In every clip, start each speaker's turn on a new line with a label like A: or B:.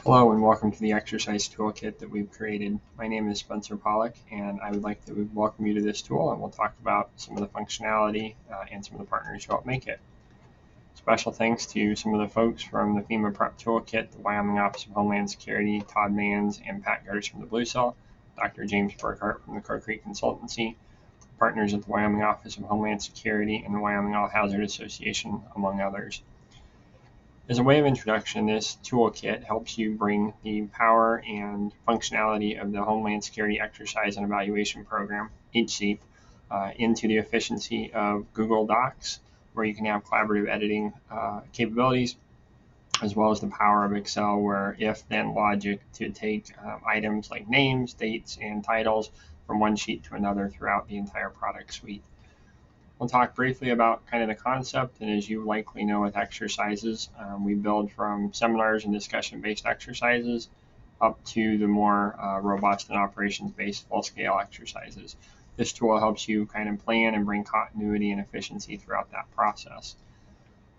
A: Hello and welcome to the Exercise Toolkit that we've created. My name is Spencer Pollock and I would like to welcome you to this tool, and we'll talk about some of the functionality and some of the partners who help make it. Special thanks to some of the folks from the FEMA Prep Toolkit, the Wyoming Office of Homeland Security, Todd Manns and Pat Gertis from the Blue Cell, Dr. James Burkhart from the Crow Creek Consultancy, partners at the Wyoming Office of Homeland Security and the Wyoming All Hazard Association, among others. As a way of introduction, this toolkit helps you bring the power and functionality of the Homeland Security Exercise and Evaluation Program, HSEEP, into the efficiency of Google Docs, where you can have collaborative editing capabilities, as well as the power of Excel, where if-then logic to take items like names, dates, and titles from one sheet to another throughout the entire product suite. We'll talk briefly about kind of the concept, and as you likely know with exercises, we build from seminars and discussion-based exercises up to the more robust and operations-based full-scale exercises. This tool helps you kind of plan and bring continuity and efficiency throughout that process.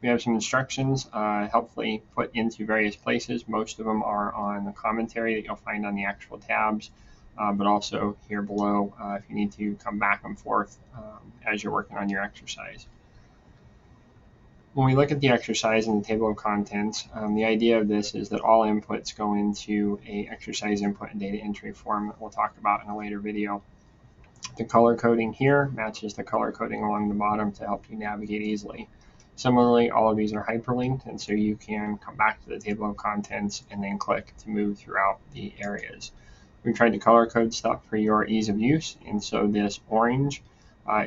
A: We have some instructions helpfully put into various places. Most of them are on the commentary that you'll find on the actual tabs. But also here below if you need to come back and forth as you're working on your exercise. When we look at the exercise in the table of contents, the idea of this is that all inputs go into a exercise input and data entry form that we'll talk about in a later video. The color coding here matches the color coding along the bottom to help you navigate easily. Similarly, all of these are hyperlinked, and so you can come back to the table of contents and then click to move throughout the areas. We've tried to color code stuff for your ease of use, and so this orange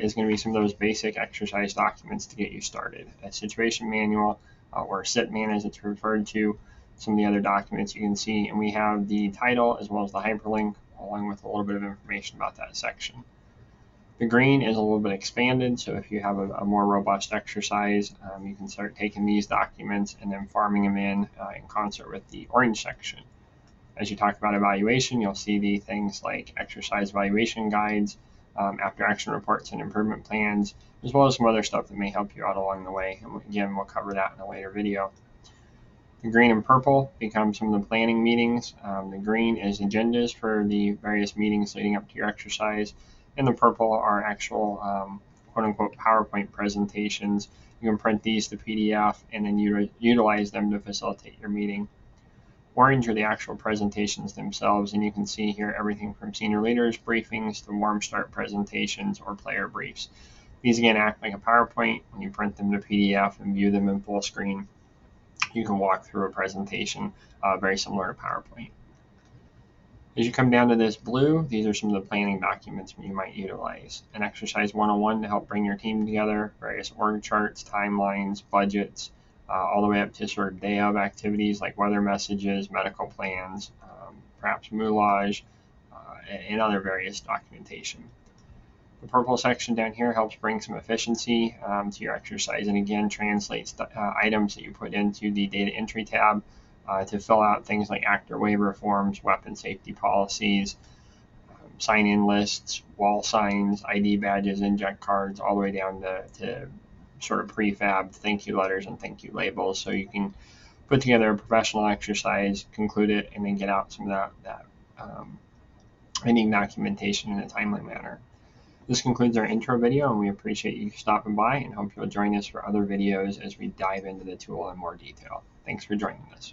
A: is going to be some of those basic exercise documents to get you started. A situation manual or a SITMAN as it's referred to, some of the other documents you can see, and we have the title as well as the hyperlink along with a little bit of information about that section. The green is a little bit expanded, so if you have a more robust exercise, you can start taking these documents and then farming them in concert with the orange section. As you talk about evaluation, you'll see the things like exercise evaluation guides, after action reports and improvement plans, as well as some other stuff that may help you out along the way. And again, we'll cover that in a later video. The green and purple become some of the planning meetings. The green is agendas for the various meetings leading up to your exercise, and the purple are actual quote-unquote PowerPoint presentations. You can print these to PDF and then utilize them to facilitate your meeting. Orange are the actual presentations themselves, and you can see here everything from senior leaders briefings to warm start presentations or player briefs. These again act like a PowerPoint. When you print them to PDF and view them in full screen, you can walk through a presentation very similar to PowerPoint. As you come down to this blue, these are some of the planning documents you might utilize. An exercise 101 to help bring your team together, various org charts, timelines, budgets, all the way up to sort of day of activities like weather messages, medical plans, perhaps moulage, and other various documentation. The purple section down here helps bring some efficiency to your exercise, and again translates items that you put into the data entry tab to fill out things like actor waiver forms, weapon safety policies, sign-in lists, wall signs, ID badges, inject cards, all the way down to sort of prefab thank you letters and thank you labels, so you can put together a professional exercise, conclude it, and then get out some of that ending documentation in a timely manner. This concludes our intro video, and we appreciate you stopping by and hope you'll join us for other videos as we dive into the tool in more detail. Thanks for joining us.